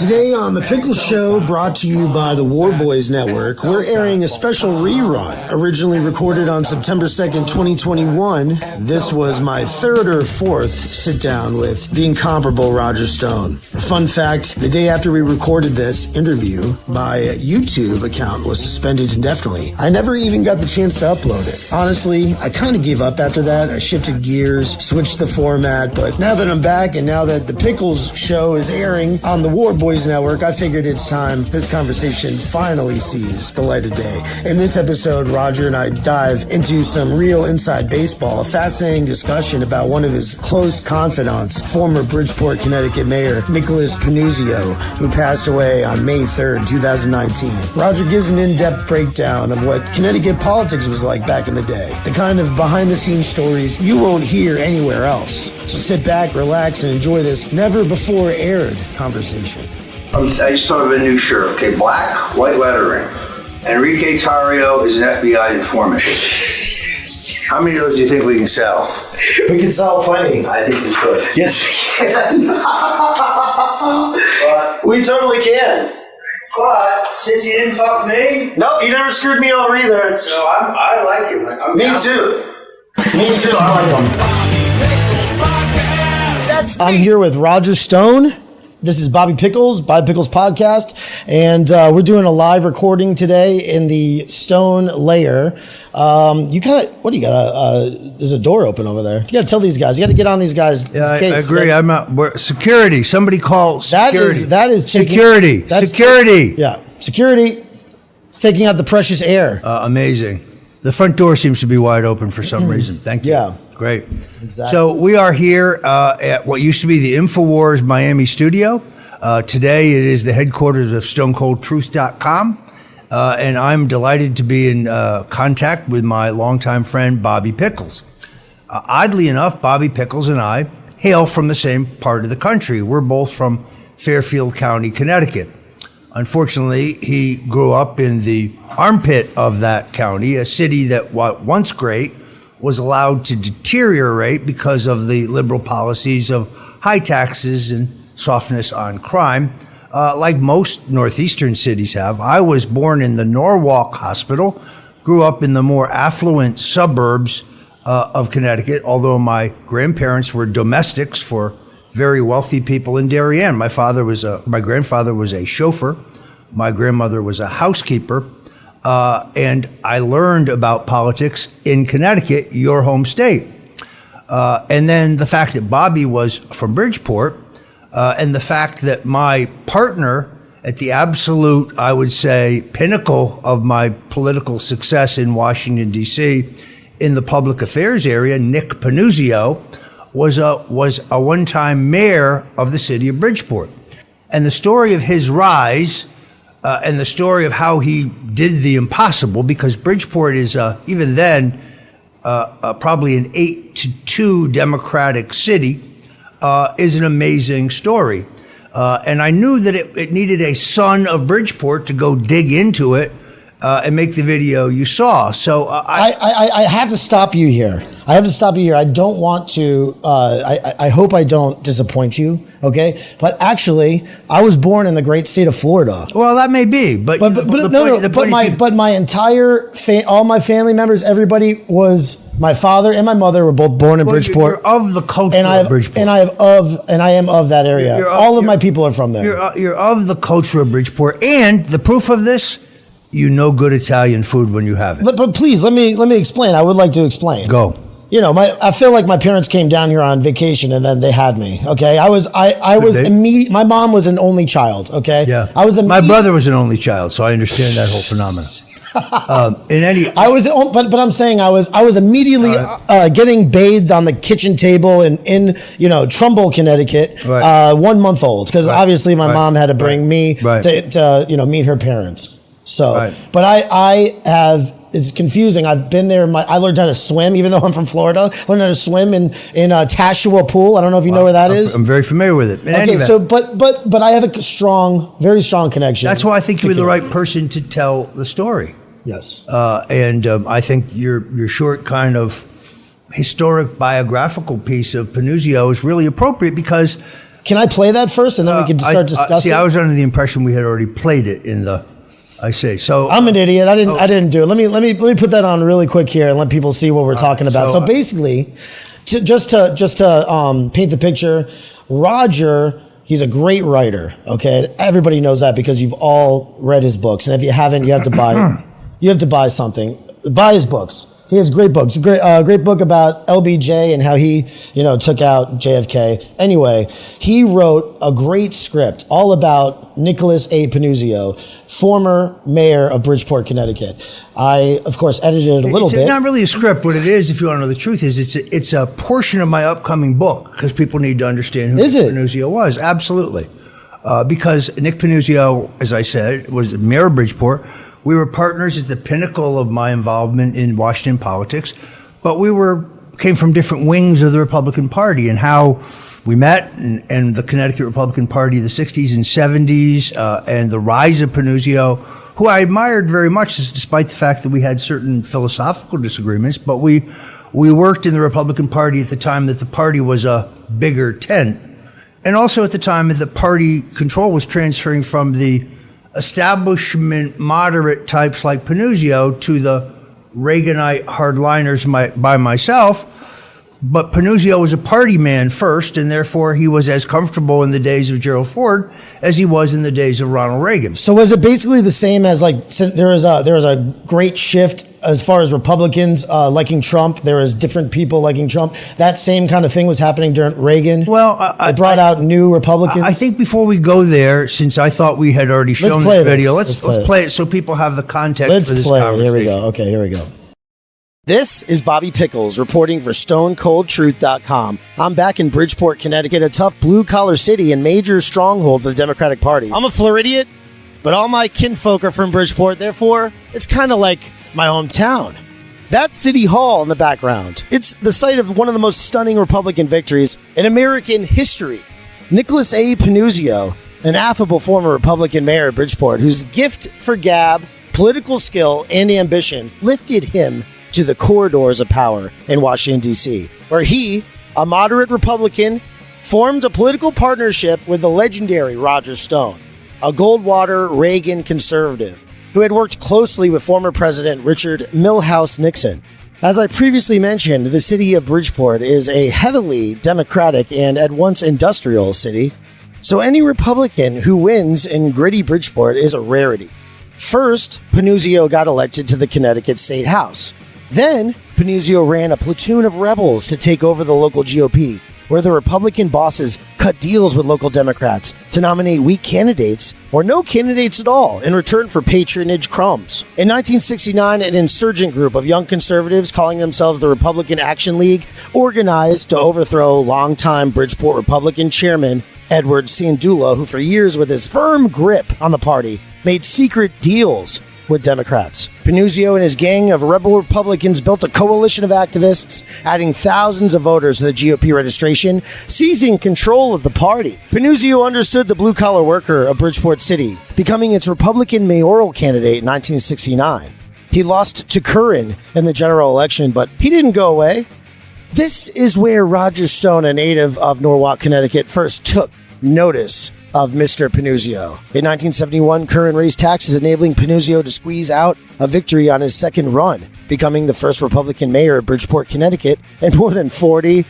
Today on the Pickles Show, brought to you by the War Boys Network, we're airing a special rerun. Originally recorded on September 2nd, 2021, this was my third or fourth sit-down with the incomparable Roger Stone. A fun fact, the day after we recorded this interview, my YouTube account was suspended indefinitely. I never even got the chance to upload it. Honestly, I kind of gave up after that. I shifted gears, switched the format, but now that I'm back and now that the Pickles Show is airing on the War Boys Network, I figured it's time this conversation finally sees the light of day. In this episode, Roger and I dive into some real inside baseball, a fascinating discussion about one of his close confidants, former Bridgeport, Connecticut Mayor Nicholas Panuzio, who passed away on May 3rd, 2019. Roger gives an in-depth breakdown of what Connecticut politics was like back in the day, the kind of behind-the-scenes stories you won't hear anywhere else. So sit back, relax, and enjoy this never-before-aired conversation. I just thought of a new shirt, okay? Black, white lettering. Enrique Tarrio is an FBI informant. How many of those do you think we can sell? We can sell plenty. I think we could. Yes, we can. We totally can. But since you didn't fuck me, No, you never screwed me over either. so I like it. Me too. Me too. I like them. I'm here with Roger Stone. This is Bobby Pickles, Bobby Pickles Podcast, and we're doing a live recording today in the Stone lair. You kind of, what do you got? There's a door open over there. You got to tell these guys. You got to get on these guys' Yeah, case. I agree. I'm not. Security. Somebody call security. That is taking, security. That's Security. Yeah, security. It's taking out the precious air. Amazing. The front door seems to be wide open for some reason. Thank you. Yeah. Great. Exactly. So we are here at what used to be the InfoWars Miami studio. Today it is the headquarters of StoneColdTruth.com. And I'm delighted to be in contact with my longtime friend, Bobby Pickles. Oddly enough, Bobby Pickles and I hail from the same part of the country. We're both from Fairfield County, Connecticut. Unfortunately, he grew up in the armpit of that county, a city that, while once great, was allowed to deteriorate because of the liberal policies of high taxes and softness on crime, like most northeastern cities have. I was born in the Norwalk Hospital, grew up in the more affluent suburbs of Connecticut, although my grandparents were domestics for very wealthy people in Darien. My grandfather was a chauffeur. My grandmother was a housekeeper. And I learned about politics in Connecticut, your home state. And then the fact that Bobby was from Bridgeport, and the fact that my partner at the absolute, I would say, pinnacle of my political success in Washington, D.C., in the public affairs area, Nick Panuzio, was a one-time mayor of the city of Bridgeport. And the story of his rise and the story of how he did the impossible, because Bridgeport is, even then, probably an 8-2 Democratic city, is an amazing story. And I knew that it needed a son of Bridgeport to go dig into it and make the video you saw. So I have to stop you here. I don't want to, I hope I don't disappoint you, okay? But actually, I was born in the great state of Florida. Well, that may be, but my entire, all my family members, everybody was, my father and my mother were both born in Bridgeport. You're of the culture of Bridgeport. And I am of that area. All of my people are from there. You're of the culture of Bridgeport. And the proof of this, you know good Italian food when you have it. But please, let me explain. I would like to explain. Go. You know, I feel like my parents came down here on vacation and then they had me. Okay, I was immediate. My mom was an only child. Okay, yeah. My brother was an only child, so I understand that whole phenomenon. But I'm saying I was immediately getting bathed on the kitchen table in Trumble, Connecticut, right. 1 month old, because obviously my mom had to bring me to meet her parents. So, but I have. It's confusing. I've been there. I learned how to swim, even though I'm from Florida. Learned how to swim in Tashua Pool. I don't know if you know where that is. I'm very familiar with it. Okay, so but I have a very strong connection. That's why I think you're the right person to tell the story. Yes. And I think your short kind of historic biographical piece of Panuzio is really appropriate because Can I play that first, and then we can start discussing? I was under the impression we had already played it in the. I say so. I'm an idiot. I didn't do it. Let me put that on really quick here and let people see what we're talking about. So basically, just to paint the picture, Roger. He's a great writer. Okay, everybody knows that because you've all read his books, and if you haven't, you have to buy. You have to buy something. Buy his books. He has great books. A great book about LBJ and how he, took out JFK. Anyway, he wrote a great script all about Nicholas A. Panuzio, former mayor of Bridgeport, Connecticut. I, of course, edited it a little bit. It's not really a script. What it is, if you want to know the truth, is it's a portion of my upcoming book because people need to understand who Nick Panuzio was. Absolutely. Because Nick Panuzio, as I said, was mayor of Bridgeport. We were partners at the pinnacle of my involvement in Washington politics, but we came from different wings of the Republican Party, and how we met and the Connecticut Republican Party of the 60s and 70s and the rise of Panuzio, who I admired very much despite the fact that we had certain philosophical disagreements, but we worked in the Republican Party at the time that the party was a bigger tent, and also at the time that the party control was transferring from the establishment moderate types like Panuzio to the Reaganite hardliners by myself. But Panuzio was a party man first, and therefore he was as comfortable in the days of Gerald Ford as he was in the days of Ronald Reagan. So was it basically the same as there was a great shift as far as Republicans liking Trump? There was different people liking Trump. That same kind of thing was happening during Reagan. Well, it brought out new Republicans. I think before we go there, since I thought we had already shown this video, let's play it so people have the context for this conversation. Here we go. Okay, here we go. This is Bobby Pickles reporting for StoneColdTruth.com. I'm back in Bridgeport, Connecticut, a tough blue-collar city and major stronghold for the Democratic Party. I'm a Floridian, but all my kinfolk are from Bridgeport, therefore, it's kind of like my hometown. That's City Hall in the background. It's the site of one of the most stunning Republican victories in American history. Nicholas A. Panuzio, an affable former Republican mayor of Bridgeport, whose gift for gab, political skill, and ambition lifted him to the corridors of power in Washington, D.C., where he, a moderate Republican, formed a political partnership with the legendary Roger Stone, a Goldwater Reagan conservative who had worked closely with former President Richard Milhouse Nixon. As I previously mentioned, the city of Bridgeport is a heavily Democratic and at once industrial city, so any Republican who wins in gritty Bridgeport is a rarity. First, Panuzio got elected to the Connecticut State House. Then, Panuzio ran a platoon of rebels to take over the local GOP, where the Republican bosses cut deals with local Democrats to nominate weak candidates or no candidates at all in return for patronage crumbs. In 1969, an insurgent group of young conservatives calling themselves the Republican Action League organized to overthrow longtime Bridgeport Republican chairman Edward Sandula, who for years with his firm grip on the party made secret deals with Democrats. Panuzio and his gang of rebel Republicans built a coalition of activists, adding thousands of voters to the GOP registration, seizing control of the party. Panuzio understood the blue-collar worker of Bridgeport City, becoming its Republican mayoral candidate in 1969. He lost to Curran in the general election, but he didn't go away. This is where Roger Stone, a native of Norwalk, Connecticut, first took notice of Mr. Panuzio. In 1971, Curran raised taxes, enabling Panuzio to squeeze out a victory on his second run, becoming the first Republican mayor of Bridgeport, Connecticut in more than 40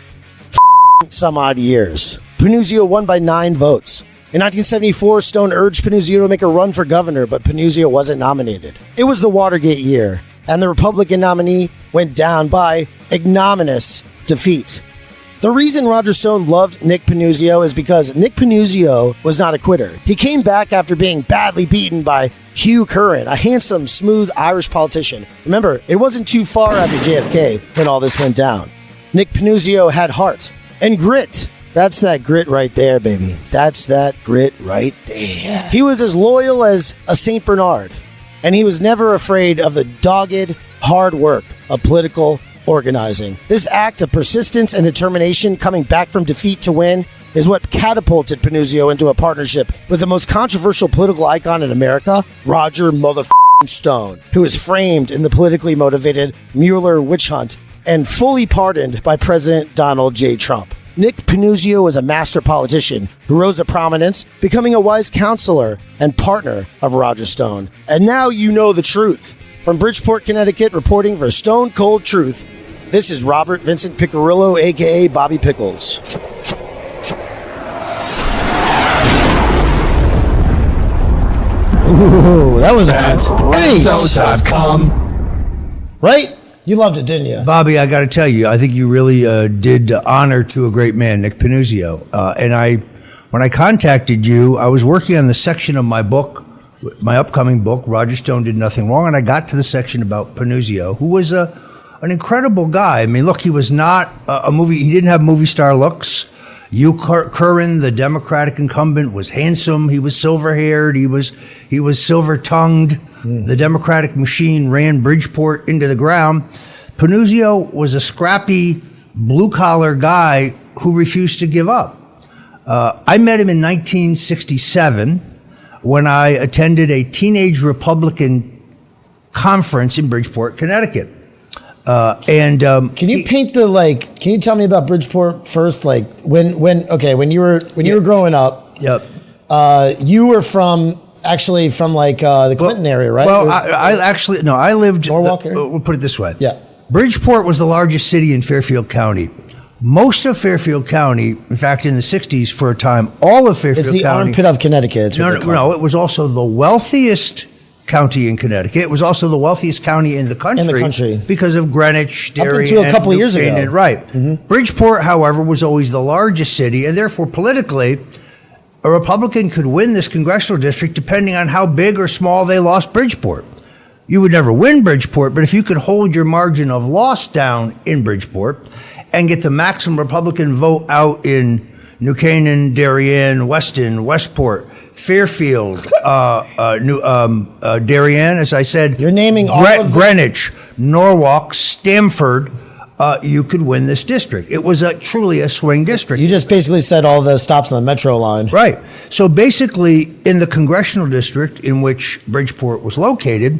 some odd years. Panuzio won by 9 votes. In 1974, Stone urged Panuzio to make a run for governor, but Panuzio wasn't nominated. It was the Watergate year, and the Republican nominee went down by ignominious defeat. The reason Roger Stone loved Nick Panuzio is because Nick Panuzio was not a quitter. He came back after being badly beaten by Hugh Curran, a handsome, smooth Irish politician. Remember, it wasn't too far after JFK when all this went down. Nick Panuzio had heart and grit. That's that grit right there, baby. That's that grit right there. He was as loyal as a St. Bernard, and he was never afraid of the dogged hard work of political organizing. This act of persistence and determination, coming back from defeat to win, is what catapulted Panuzio into a partnership with the most controversial political icon in America, Roger Stone, who was framed in the politically motivated Mueller witch hunt and fully pardoned by President Donald J. Trump. Nick Panuzio was a master politician who rose to prominence, becoming a wise counselor and partner of Roger Stone. And now you know the truth. From Bridgeport, Connecticut, reporting for Stone Cold Truth, this is Robert Vincent Picarillo, a.k.a. Bobby Pickles. Ooh, that was great. Right? You loved it, didn't you? Bobby, I got to tell you, I think you really did honor to a great man, Nick Panuzio. When I contacted you, I was working on the section of my book, my upcoming book, Roger Stone Did Nothing Wrong, and I got to the section about Panuzio, who was an incredible guy. I mean, look, he was not he didn't have movie star looks. Hugh Curran, the Democratic incumbent, was handsome. He was silver-haired. He was silver-tongued. The Democratic machine ran Bridgeport into the ground. Panuzio was a scrappy, blue-collar guy who refused to give up. I met him in 1967 when I attended a teenage Republican conference in Bridgeport, Connecticut. Can you can you tell me about Bridgeport first? Like when you were growing up, Yep. You were from the Clinton area, right? Well, I lived Norwalk area? We'll put it this way. Yeah. Bridgeport was the largest city in Fairfield County. Most of Fairfield County, in fact, in the 60s for a time, all of Fairfield County. It's the armpit of Connecticut. No, it was also the wealthiest county in Connecticut. It was also the wealthiest county in the country. Because of Greenwich, Darien, up until a couple of years ago. Right. Mm-hmm. Bridgeport, however, was always the largest city, and therefore politically, a Republican could win this congressional district depending on how big or small they lost Bridgeport. You would never win Bridgeport, but if you could hold your margin of loss down in Bridgeport and get the maximum Republican vote out in New Canaan, Darien, Weston, Westport, Fairfield, Darien, as I said. You're naming all of Greenwich, Norwalk, Stamford. You could win this district. It was truly a swing district. You just basically said all the stops on the metro line. Right. So basically, in the congressional district in which Bridgeport was located,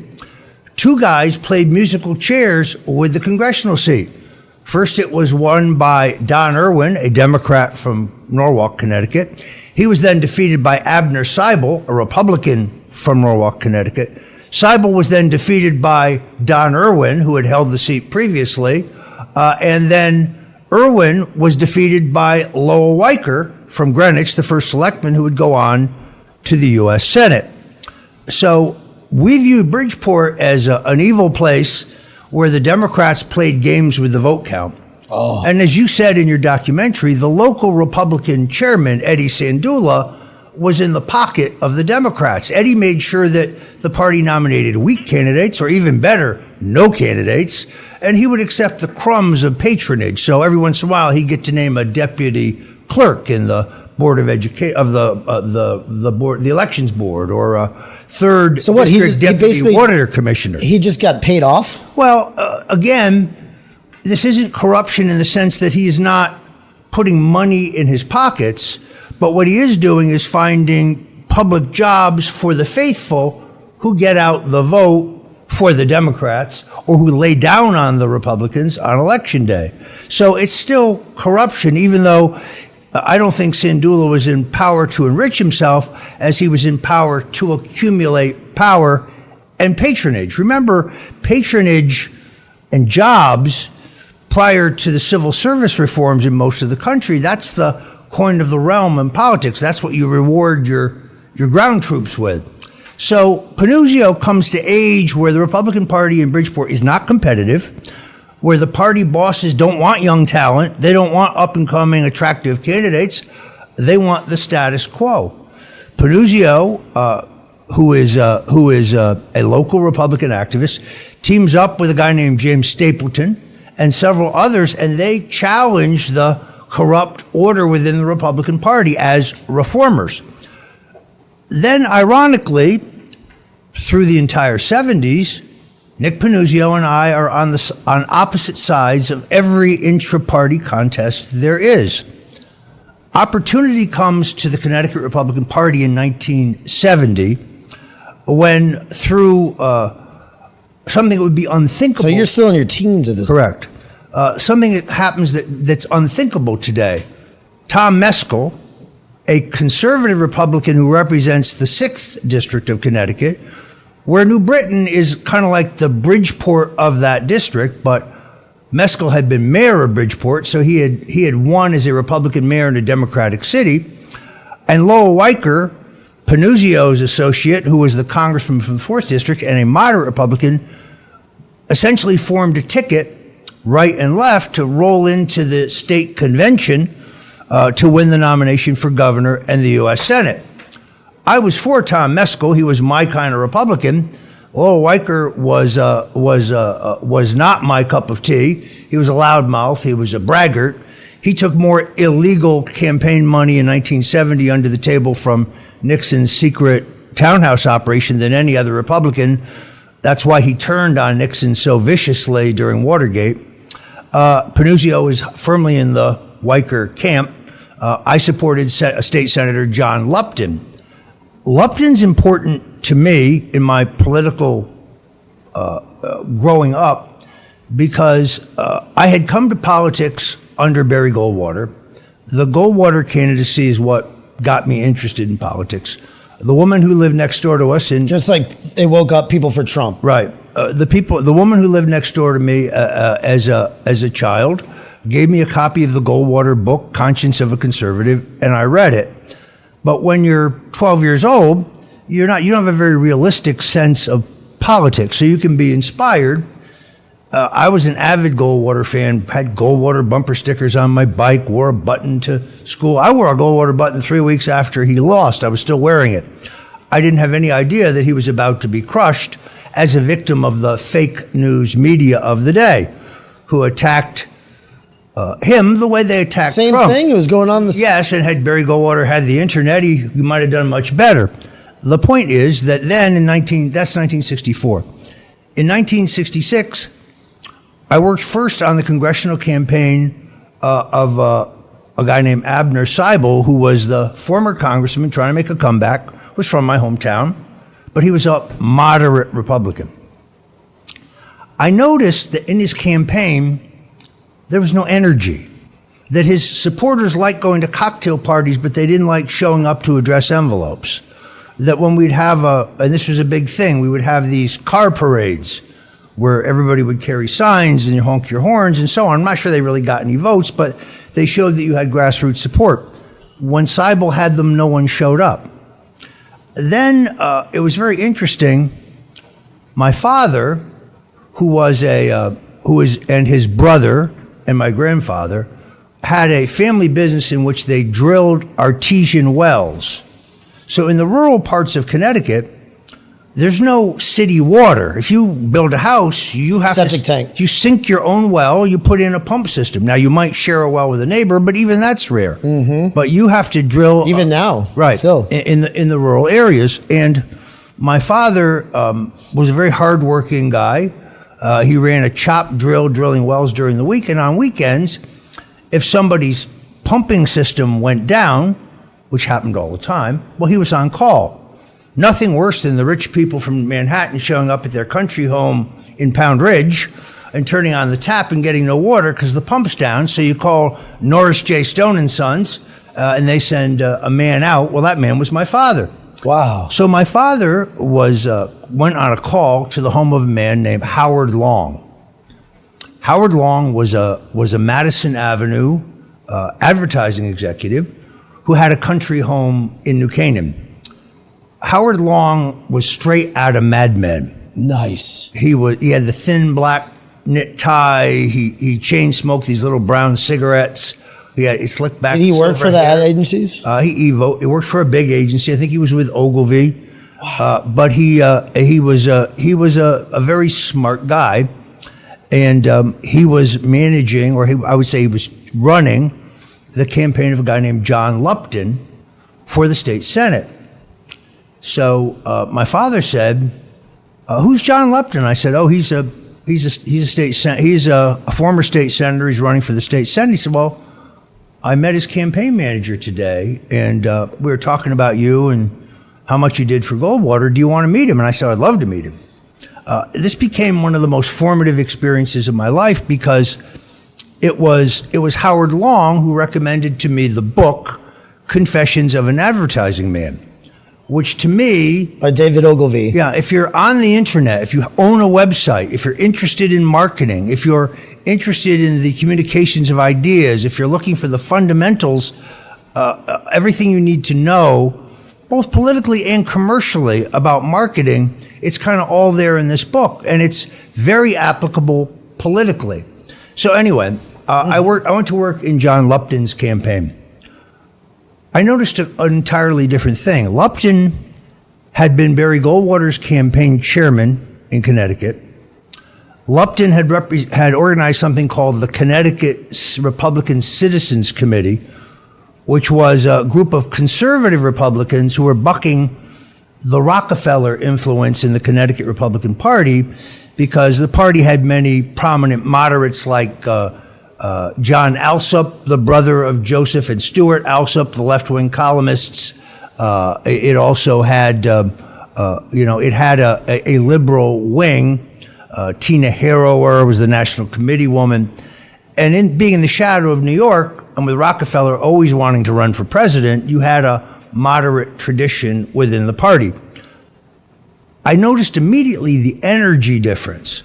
two guys played musical chairs with the congressional seat. First, it was won by Don Irwin, a Democrat from Norwalk, Connecticut. He was then defeated by Abner Seibel, a Republican from Norwalk, Connecticut. Seibel was then defeated by Don Irwin, who had held the seat previously. And then Irwin was defeated by Lowell Weicker from Greenwich, the first selectman who would go on to the U.S. Senate. So we viewed Bridgeport as an evil place where the Democrats played games with the vote count. Oh. And as you said in your documentary, the local Republican chairman, Eddie Sandula, was in the pocket of the Democrats. Eddie made sure that the party nominated weak candidates, or even better, no candidates, and he would accept the crumbs of patronage. So every once in a while, he'd get to name a deputy clerk in the Board of Education of the board, the elections board, or a third deputy auditor commissioner. He just got paid off? Well, again, this isn't corruption in the sense that he is not putting money in his pockets, but what he is doing is finding public jobs for the faithful who get out the vote for the Democrats or who lay down on the Republicans on election day. So it's still corruption, even though I don't think Sandula was in power to enrich himself as he was in power to accumulate power and patronage. Remember, patronage and jobs prior to the civil service reforms in most of the country, that's the coin of the realm in politics. That's what you reward your ground troops with. So Panuzio comes to age where the Republican Party in Bridgeport is not competitive, where the party bosses don't want young talent. They don't want up-and-coming, attractive candidates. They want the status quo. Panuzio, who is a local Republican activist, teams up with a guy named James Stapleton and several others, and they challenge the corrupt order within the Republican Party as reformers. Then, ironically, through the entire 70s, Nick Panuzio and I are on opposite sides of every intra-party contest there is. Opportunity comes to the Connecticut Republican Party in 1970 when, through something that would be unthinkable. So you're still in your teens at this Correct. Something that happens that's unthinkable today. Tom Meskel, a conservative Republican who represents the 6th District of Connecticut, where New Britain is kind of like the Bridgeport of that district, but Meskel had been mayor of Bridgeport, so he had won as a Republican mayor in a Democratic city. And Lowell Weicker, Panuzio's associate, who was the congressman from the 4th District and a moderate Republican, essentially formed a ticket, right and left, to roll into the state convention to win the nomination for governor and the U.S. Senate. I was for Tom Meskel. He was my kind of Republican. Lowell Weicker was not my cup of tea. He was a loudmouth. He was a braggart. He took more illegal campaign money in 1970 under the table from Nixon's secret townhouse operation than any other Republican. That's why he turned on Nixon so viciously during Watergate. Panuzio is firmly in the Weicker camp. I supported State Senator John Lupton. Lupton's important to me in my political growing up because I had come to politics under Barry Goldwater. The Goldwater candidacy is what got me interested in politics. The woman who lived next door to us, and Just like they woke up people for Trump. right, the woman who lived next door to me as a child gave me a copy of the Goldwater book, Conscience of a Conservative, and I read it. But when you're 12 years old, you don't have a very realistic sense of politics, so you can be inspired. I was an avid Goldwater fan, had Goldwater bumper stickers on my bike, wore a button to school. I wore a Goldwater button 3 weeks after he lost. I was still wearing it. I didn't have any idea that he was about to be crushed as a victim of the fake news media of the day, who attacked him the way they attacked Same Trump. thing. It was going on. Yes, and had Barry Goldwater had the internet, he might have done much better. The point is that then that's 1964. In 1966, I worked first on the congressional campaign of a guy named Abner Seibel, who was the former congressman trying to make a comeback, was from my hometown, but he was a moderate Republican. I noticed that in his campaign, there was no energy, that his supporters liked going to cocktail parties, but they didn't like showing up to address envelopes. That when we'd have and this was a big thing, we would have these car parades where everybody would carry signs and you honk your horns and so on. I'm not sure they really got any votes, but they showed that you had grassroots support. When Seibel had them, no one showed up. Then it was very interesting. My father, and his brother and my grandfather had a family business in which they drilled artesian wells. So in the rural parts of Connecticut, there's no city water. If you build a house, you have Septic tank. You sink your own well, you put in a pump system. Now, you might share a well with a neighbor, but even that's rare. Mm-hmm. But you have to drill. Even now. Right. Still. In the rural areas. And my father was a very hardworking guy. He ran a chop drill, drilling wells during the week. And on weekends, if somebody's pumping system went down, which happened all the time, well, he was on call. Nothing worse than the rich people from Manhattan showing up at their country home in Pound Ridge and turning on the tap and getting no water because the pump's down. So you call Norris J. Stone and Sons, and they send a man out. Well, that man was my father. Wow. So my father went on a call to the home of a man named Howard Long. Howard Long was a Madison Avenue advertising executive who had a country home in New Canaan. Howard Long was straight out of Mad Men. Nice. He had the thin black knit tie. He chain smoked these little brown cigarettes. He slicked back. Did he work for the ad agencies? He worked for a big agency. I think he was with Ogilvy. Wow. But he was a very smart guy, and he was managing, I would say he was running the campaign of a guy named John Lupton for the state Senate. So my father said, "Who's John Lupton?" I said, "Oh, he's a former state senator. He's running for the state Senate." He said, "Well, I met his campaign manager today, and we were talking about you and how much you did for Goldwater. Do you want to meet him?" And I said, "I'd love to meet him." This became one of the most formative experiences of my life because it was Howard Long who recommended to me the book Confessions of an Advertising Man, which to me, by David Ogilvy. yeah, if you're on the internet, if you own a website, if you're interested in marketing, if you're interested in the communications of ideas, if you're looking for the fundamentals, everything you need to know, both politically and commercially, about marketing, it's kind of all there in this book, and it's very applicable politically. So anyway, I went to work in John Lupton's campaign. I noticed an entirely different thing. Lupton had been Barry Goldwater's campaign chairman in Connecticut. Lupton had organized something called the Connecticut Republican Citizens Committee, which was a group of conservative Republicans who were bucking the Rockefeller influence in the Connecticut Republican Party, because the party had many prominent moderates like John Alsop, the brother of Joseph and Stuart Alsop, the left-wing columnists. It also had, it had a liberal wing. Tina Harrower was the National Committee woman. And in being in the shadow of New York, and with Rockefeller always wanting to run for president, you had a moderate tradition within the party. I noticed immediately the energy difference.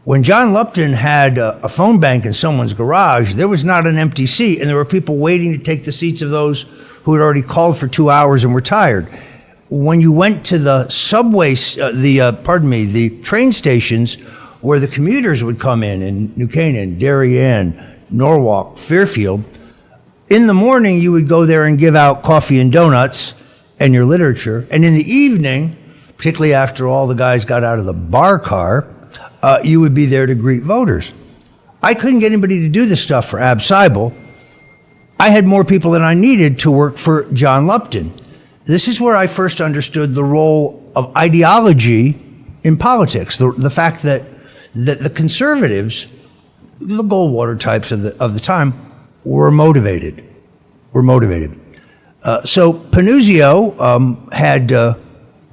When John Lupton had a phone bank in someone's garage, there was not an empty seat, and there were people waiting to take the seats of those who had already called for 2 hours and were tired. When you went to the the train stations where the commuters would come in New Canaan, Darien, Norwalk, Fairfield, in the morning you would go there and give out coffee and donuts and your literature, and in the evening, particularly after all the guys got out of the bar car, you would be there to greet voters. I couldn't get anybody to do this stuff for Ab Seibel. I had more people than I needed to work for John Lupton. This is where I first understood the role of ideology in politics, the fact that the conservatives, the Goldwater types of the time, were motivated. So Panuzio had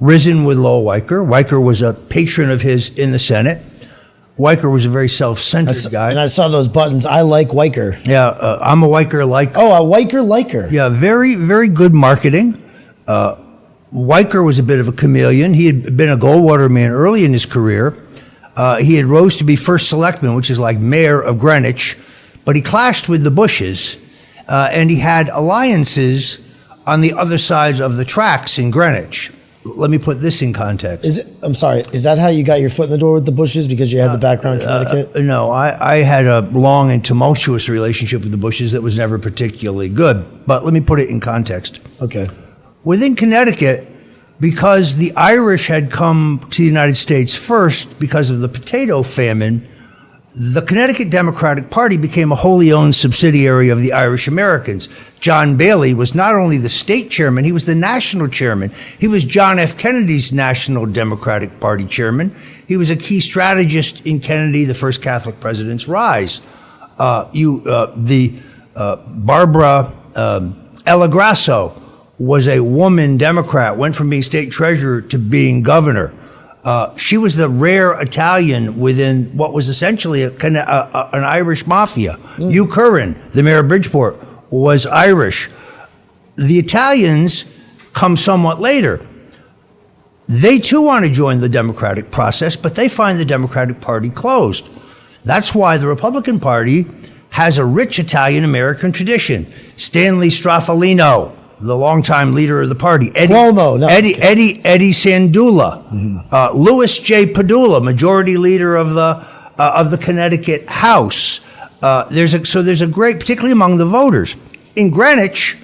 risen with Lowell Weicker. Weicker was a patron of his in the Senate. Weicker was a very self-centered guy. And I saw those buttons. I like Weicker. Yeah, I'm a Weicker liker. Oh, a Weicker liker. Yeah, very, very good marketing. Weicker was a bit of a chameleon. He had been a Goldwater man early in his career. He had rose to be first selectman, which is like mayor of Greenwich, but he clashed with the Bushes, and he had alliances on the other sides of the tracks in Greenwich. Let me put this in context. I'm sorry, is that how you got your foot in the door with the Bushes, because you had the background in Connecticut? No, I had a long and tumultuous relationship with the Bushes that was never particularly good, but let me put it in context. Okay. Within Connecticut, because the Irish had come to the United States first because of the potato famine, the Connecticut Democratic Party became a wholly owned subsidiary of the Irish Americans. John Bailey was not only the state chairman, he was the national chairman. He was John F. Kennedy's National Democratic Party chairman. He was a key strategist in Kennedy, the first Catholic president's rise. Barbara Ella Grasso was a woman Democrat, went from being state treasurer to being governor. She was the rare Italian within what was essentially an Irish mafia. Hugh Curran, the mayor of Bridgeport, was Irish. The Italians come somewhat later. They too want to join the democratic process, but they find the Democratic Party closed. That's why the Republican Party has a rich Italian-American tradition. Stanley Straffolino, the longtime leader of the party. Eddie Sandula, Louis J. Padula, majority leader of the Connecticut House. There's a great, particularly among the voters. In Greenwich,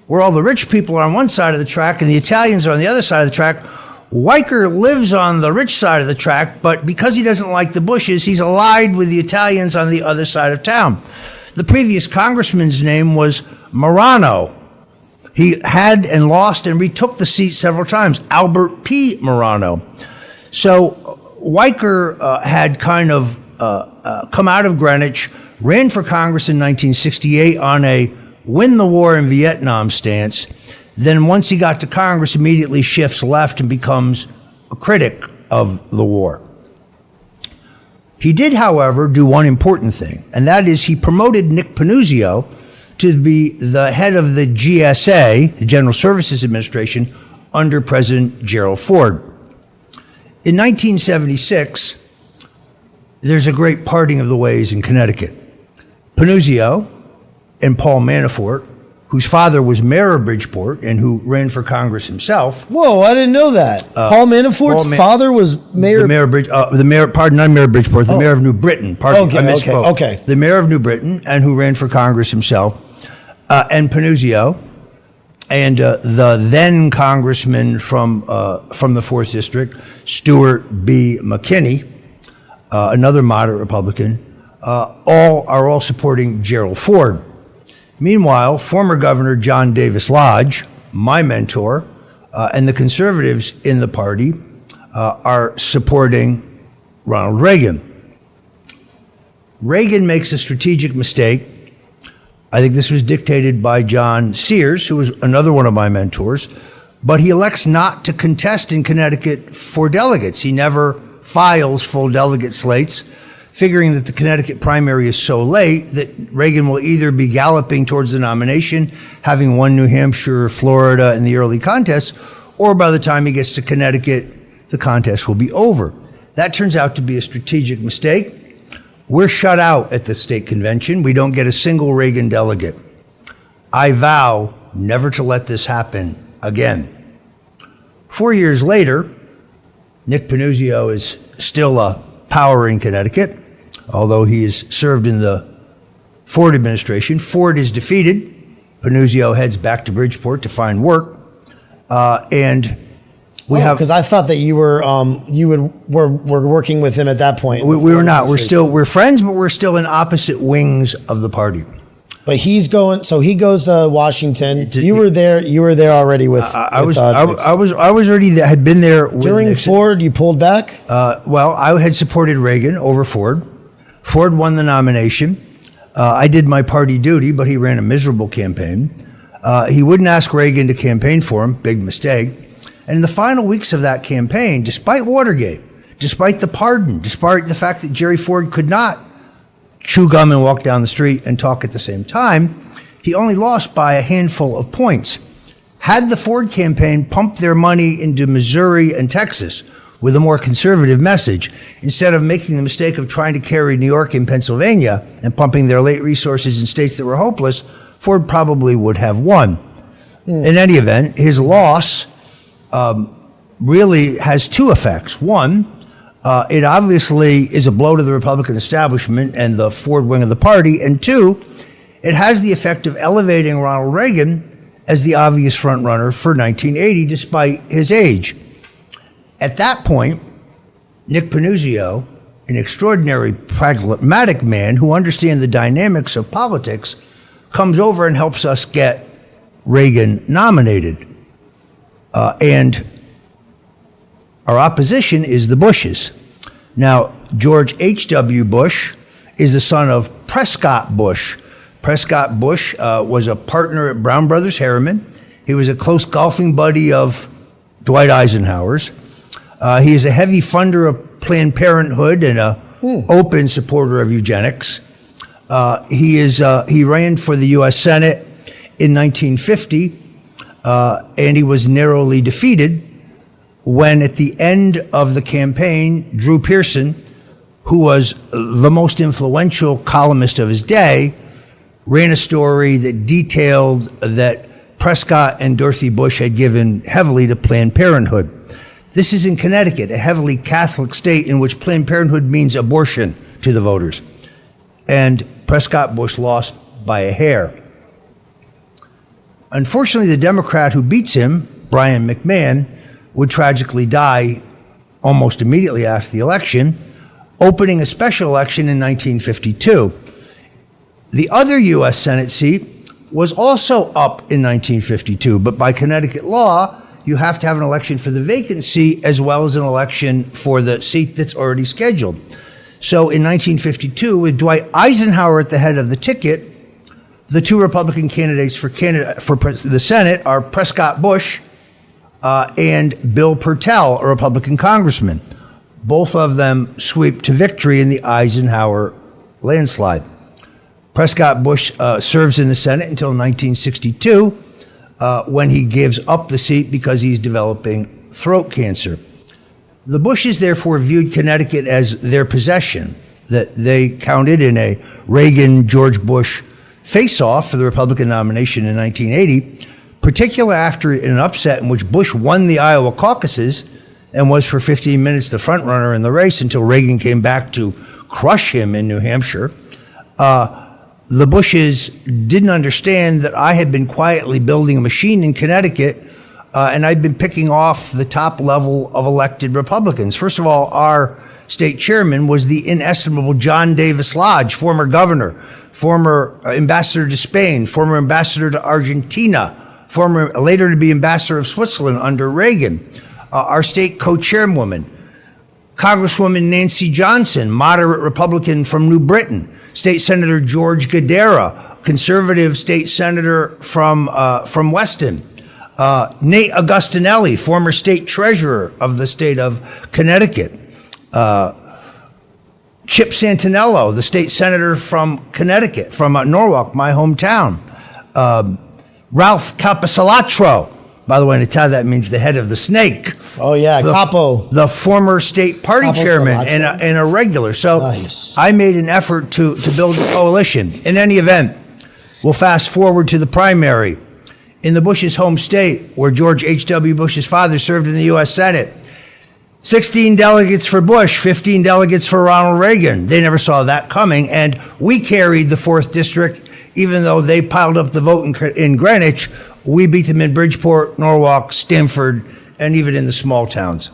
where all the rich people are on one side of the track and the Italians are on the other side of the track, Weicker lives on the rich side of the track, but because he doesn't like the Bushes, he's allied with the Italians on the other side of town. The previous congressman's name was Marano. He had and lost and retook the seat several times, Albert P. Marano. So Weicker had kind of come out of Greenwich, ran for Congress in 1968 on a win the war in Vietnam stance. Then once he got to Congress, immediately shifts left and becomes a critic of the war. He did, however, do one important thing, and that is he promoted Nick Panuzio to be the head of the GSA, the General Services Administration, under President Gerald Ford. In 1976, there's a great parting of the ways in Connecticut. Panuzio and Paul Manafort, whose father was mayor of Bridgeport and who ran for Congress himself. Whoa, I didn't know that. Paul Manafort's father was mayor. The mayor of not mayor of Bridgeport, the mayor of New Britain. Pardon me, I misspoke. Okay. The mayor of New Britain and who ran for Congress himself, and Panuzio, and the then congressman from the 4th District, Stuart B. McKinney, another moderate Republican, all supporting Gerald Ford. Meanwhile, former Governor John Davis Lodge, my mentor, and the conservatives in the party are supporting Ronald Reagan. Reagan makes a strategic mistake. I think this was dictated by John Sears, who was another one of my mentors, but he elects not to contest in Connecticut for delegates. He never files full delegate slates, figuring that the Connecticut primary is so late that Reagan will either be galloping towards the nomination, having won New Hampshire, Florida in the early contest, or by the time he gets to Connecticut, the contest will be over. That turns out to be a strategic mistake. We're shut out at the state convention. We don't get a single Reagan delegate. I vow never to let this happen again. 4 years later, Nick Panuzio is still a power in Connecticut, although he has served in the Ford administration. Ford is defeated. Panuzio heads back to Bridgeport to find work, and we have, because I thought that you were working with him at that point. We were not. We're friends, but we're still in opposite wings of the party. But he's going. So he goes to Washington. You were there. You were there already with. I was already there. Had been there during Ford. You pulled back. Well, I had supported Reagan over Ford. Ford won the nomination. I did my party duty, but he ran a miserable campaign. He wouldn't ask Reagan to campaign for him. Big mistake. And in the final weeks of that campaign, despite Watergate, despite the pardon, despite the fact that Jerry Ford could not chew gum and walk down the street and talk at the same time, he only lost by a handful of points. Had the Ford campaign pumped their money into Missouri and Texas with a more conservative message, instead of making the mistake of trying to carry New York and Pennsylvania and pumping their late resources in states that were hopeless, Ford probably would have won. In any event, his loss really has two effects. One, it obviously is a blow to the Republican establishment and the Ford wing of the party. And two, it has the effect of elevating Ronald Reagan as the obvious frontrunner for 1980, despite his age. At that point, Nick Panuzio, an extraordinary pragmatic man who understands the dynamics of politics, comes over and helps us get Reagan nominated. And our opposition is the Bushes. Now, George H.W. Bush is the son of Prescott Bush. Prescott Bush was a partner at Brown Brothers Harriman. He was a close golfing buddy of Dwight Eisenhower's. He is a heavy funder of Planned Parenthood and an open supporter of eugenics. He ran for the U.S. Senate in 1950, and he was narrowly defeated when, at the end of the campaign, Drew Pearson, who was the most influential columnist of his day, ran a story that detailed that Prescott and Dorothy Bush had given heavily to Planned Parenthood. This is in Connecticut, a heavily Catholic state in which Planned Parenthood means abortion to the voters. And Prescott Bush lost by a hair. Unfortunately, the Democrat who beats him, Brian McMahon, would tragically die almost immediately after the election, opening a special election in 1952. The other U.S. Senate seat was also up in 1952, but by Connecticut law, you have to have an election for the vacant seat as well as an election for the seat that's already scheduled. So in 1952, with Dwight Eisenhower at the head of the ticket, the two Republican candidates for the Senate are Prescott Bush and Bill Pertell, a Republican congressman. both of them sweep to victory in the Eisenhower landslide. Prescott Bush serves in the Senate until 1962, when he gives up the seat because he's developing throat cancer. The Bushes therefore viewed Connecticut as their possession, that they counted in a Reagan-George Bush face-off for the Republican nomination in 1980, particularly after an upset in which Bush won the Iowa caucuses and was for 15 minutes the front runner in the race until Reagan came back to crush him in New Hampshire. The Bushes didn't understand that I had been quietly building a machine in Connecticut, and I'd been picking off the top level of elected Republicans. First of all, our state chairman was the inestimable John Davis Lodge, former governor, former ambassador to Spain, former ambassador to Argentina, former later to be ambassador of Switzerland under Reagan. Our state co-chairwoman, Congresswoman Nancy Johnson, moderate Republican from New Britain, State Senator George Gadara, conservative state senator from Weston, Nate Augustinelli, former state treasurer of the state of Connecticut, Chip Santinello, the state senator from Connecticut, from Norwalk, my hometown, Ralph Caposalatro. By the way, in Italian, that means the head of the snake. Oh, yeah, Capo. The former state party Capo chairman Salaccio. and a regular. So Nice. I made an effort to build a coalition. In any event, we'll fast forward to the primary. In the Bush's home state, where George H.W. Bush's father served in the U.S. Senate, 16 delegates for Bush, 15 delegates for Ronald Reagan. They never saw that coming, and we carried the 4th District. Even though they piled up the vote in Greenwich, we beat them in Bridgeport, Norwalk, Stamford, and even in the small towns.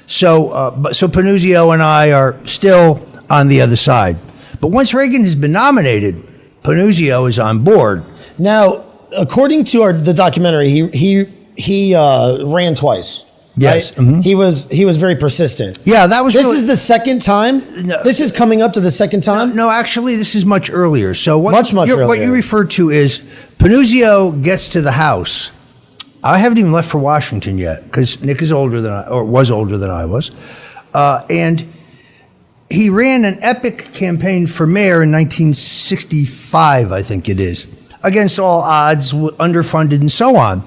So Panuzio and I are still on the other side. But once Reagan has been nominated, Panuzio is on board. Now, according to the documentary, he ran twice. Yes. Right? Mhm. He was very persistent. Yeah, that was. This is the second time. No. This is coming up to the second time. No, actually, this is much earlier. So Much earlier. What you referred to is Panuzio gets to the House. I haven't even left for Washington yet because Nick is older than was older than I was, and he ran an epic campaign for mayor in 1965, I think it is, against all odds, underfunded, and so on.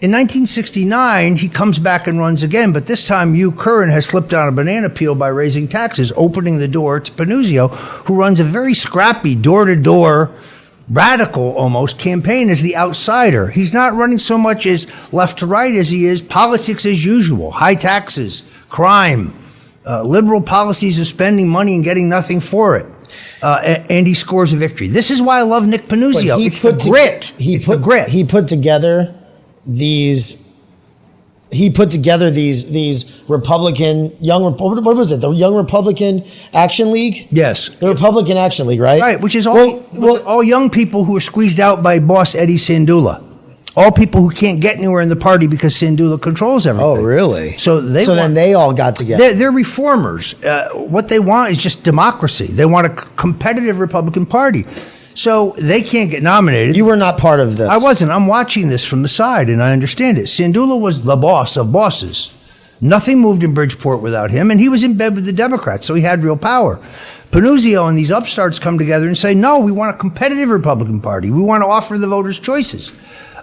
In 1969, he comes back and runs again, but this time Hugh Curran has slipped on a banana peel by raising taxes, opening the door to Panuzio, who runs a very scrappy, door-to-door, radical almost campaign as the outsider. He's not running so much as left to right as he is politics as usual, high taxes, crime, liberal policies of spending money and getting nothing for it. And he scores a victory. This is why I love Nick Panuzio. It's the grit. It's the grit. He put together these Republican what was it? The Young Republican Action League? Yes. The Republican Action League, right? Right, which is all young people who are squeezed out by boss Eddie Sandula. All people who can't get anywhere in the party because Sandula controls everything. Oh, really? So then they all got together. They're reformers. What they want is just democracy. They want a competitive Republican Party. So they can't get nominated. You were not part of this. I wasn't. I'm watching this from the side, and I understand it. Sandula was the boss of bosses. Nothing moved in Bridgeport without him, and he was in bed with the Democrats, so he had real power. Panuzio and these upstarts come together and say, no, we want a competitive Republican Party. We want to offer the voters choices.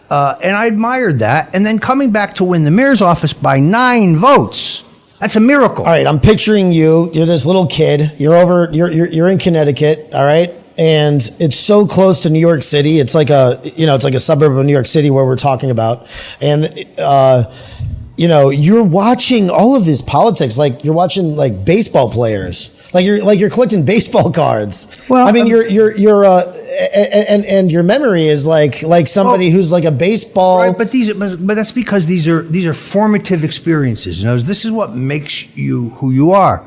And I admired that. And then coming back to win the mayor's office by 9 votes. That's a miracle. All right, I'm picturing you. You're this little kid. You're in Connecticut, all right? And it's so close to New York City. It's like a suburb of New York City where we're talking about. And you're watching all of this politics like you're watching like baseball players. Like you're collecting baseball cards. Well, I mean, and your memory is like somebody who's like a baseball. Right, but that's because these are formative experiences. This is what makes you who you are.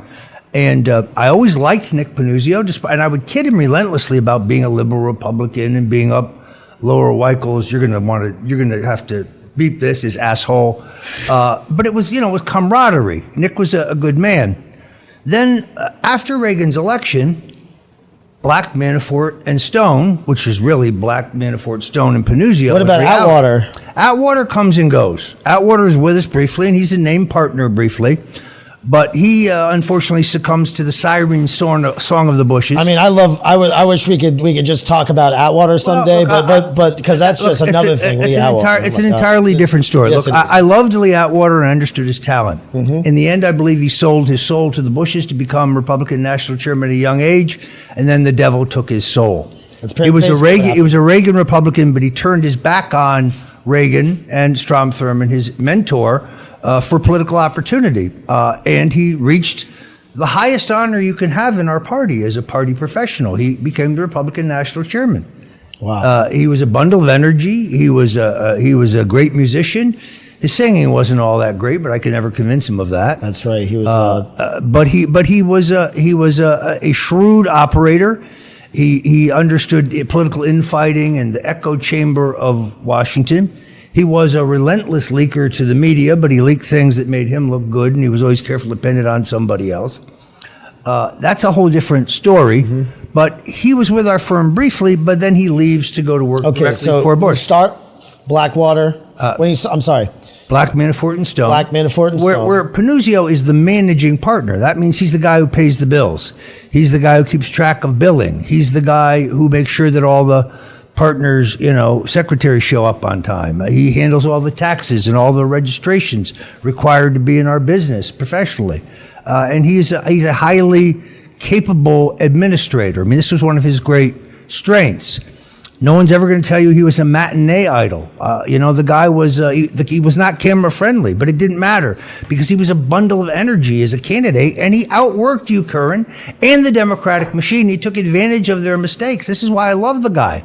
And I always liked Nick Panuzio, and I would kid him relentlessly about being a liberal Republican and being up Lower Weichels. You're gonna have to beep this, his asshole. But it was with camaraderie. Nick was a good man. Then after Reagan's election, Black, Manafort, and Stone, which is really Black, Manafort, Stone, and Panuzio. What about Atwater? Atwater comes and goes. Atwater is with us briefly, and he's a named partner briefly. But he unfortunately succumbs to the siren song of the bushes. I mean, I wish we could just talk about Atwater someday, but because that's just another thing. It's an entirely different story. Yes, look, I loved Lee Atwater and I understood his talent. In the end, I believe he sold his soul to the Bushes to become Republican National Chairman at a young age, and then the devil took his soul. He was a Reagan Republican, but he turned his back on Reagan and Strom Thurmond, his mentor, for political opportunity. And he reached the highest honor you can have in our party as a party professional. He became the Republican National Chairman. Wow. He was a bundle of energy. He was a great musician. His singing wasn't all that great, but I could never convince him of that. That's right. He was. But he was a shrewd operator. He understood political infighting and the echo chamber of Washington. He was a relentless leaker to the media, but he leaked things that made him look good, and he was always careful to pin it on somebody else. That's a whole different story. But he was with our firm briefly, but then he leaves to go to work directly for Bush. Start Blackwater. I'm sorry. Black Manafort and Stone. Black Manafort and Stone. Where Panuzio is the managing partner. That means he's the guy who pays the bills. He's the guy who keeps track of billing. He's the guy who makes sure that all the partners, secretaries show up on time. He handles all the taxes and all the registrations required to be in our business professionally. And he's a highly capable administrator. I mean, this was one of his great strengths. No one's ever going to tell you he was a matinee idol. The guy was he was not camera friendly, but it didn't matter because he was a bundle of energy as a candidate, and he outworked you, Curran, and the Democratic machine. He took advantage of their mistakes. This is why I love the guy.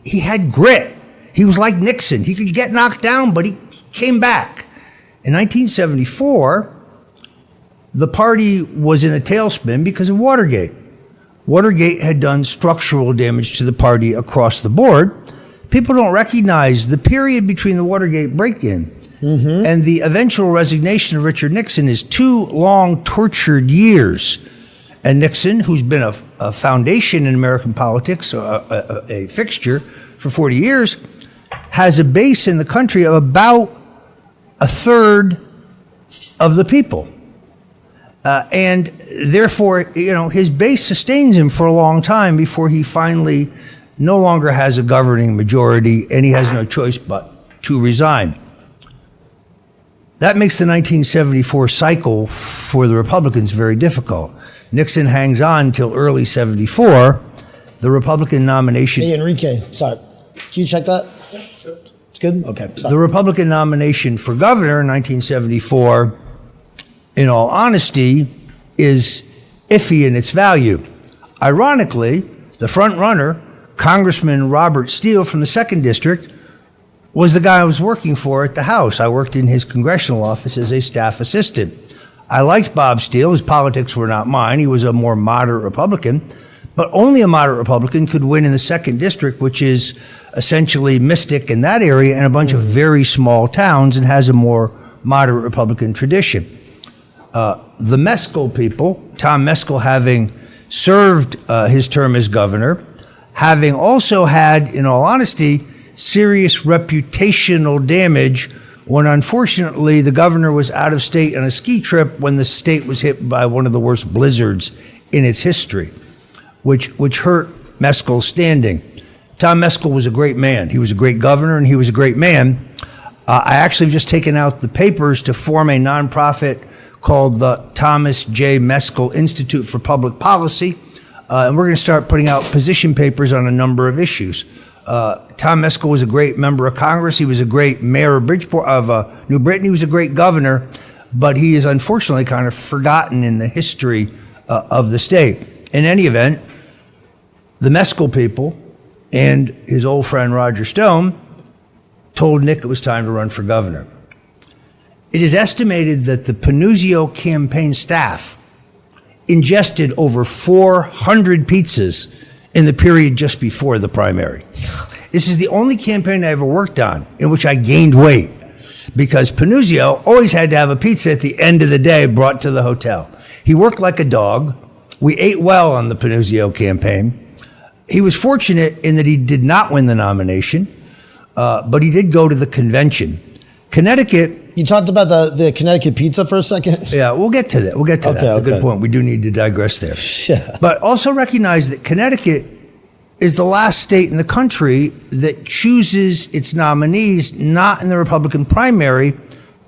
He had grit. He was like Nixon. He could get knocked down, but he came back. In 1974, the party was in a tailspin because of Watergate. Watergate had done structural damage to the party across the board. People don't recognize the period between the Watergate break-in and the eventual resignation of Richard Nixon is 2 long, tortured years. And Nixon, who's been a foundation in American politics, a fixture for 40 years, has a base in the country of about a third of the people. And therefore, his base sustains him for a long time before he finally no longer has a governing majority and he has no choice but to resign. That makes the 1974 cycle for the Republicans very difficult. Nixon hangs on until early 74. The Republican nomination... Hey, Enrique, sorry. Can you check that? It's good? Okay, sorry. The Republican nomination for governor in 1974, in all honesty, is iffy in its value. Ironically, the front runner, Congressman Robert Steele from the 2nd District, was the guy I was working for at the House. I worked in his congressional office as a staff assistant. I liked Bob Steele. His politics were not mine. He was a more moderate Republican, but only a moderate Republican could win in the 2nd District, which is essentially Mystic in that area and a bunch of very small towns and has a more moderate Republican tradition. The Meskel people, Tom Meskel having served his term as governor, having also had, in all honesty, serious reputational damage when unfortunately the governor was out of state on a ski trip when the state was hit by one of the worst blizzards in its history, which hurt Meskel's standing. Tom Meskel was a great man. He was a great governor and he was a great man. I actually have just taken out the papers to form a nonprofit called the Thomas J. Meskel Institute for Public Policy, and we're going to start putting out position papers on a number of issues. Tom Meskel was a great member of Congress. He was a great mayor of Bridgeport, of New Britain. He was a great governor, but he is unfortunately kind of forgotten in the history of the state. In any event, the Meskel people and his old friend Roger Stone told Nick it was time to run for governor. It is estimated that the Panuzio campaign staff ingested over 400 pizzas in the period just before the primary. This is the only campaign I ever worked on in which I gained weight because Panuzio always had to have a pizza at the end of the day brought to the hotel. He worked like a dog. We ate well on the Panuzio campaign. He was fortunate in that he did not win the nomination, but he did go to the convention. Connecticut You talked about the Connecticut pizza for a second. Yeah, we'll get to that. That's a good point. We do need to digress there. Yeah. But also recognize that Connecticut is the last state in the country that chooses its nominees not in the Republican primary,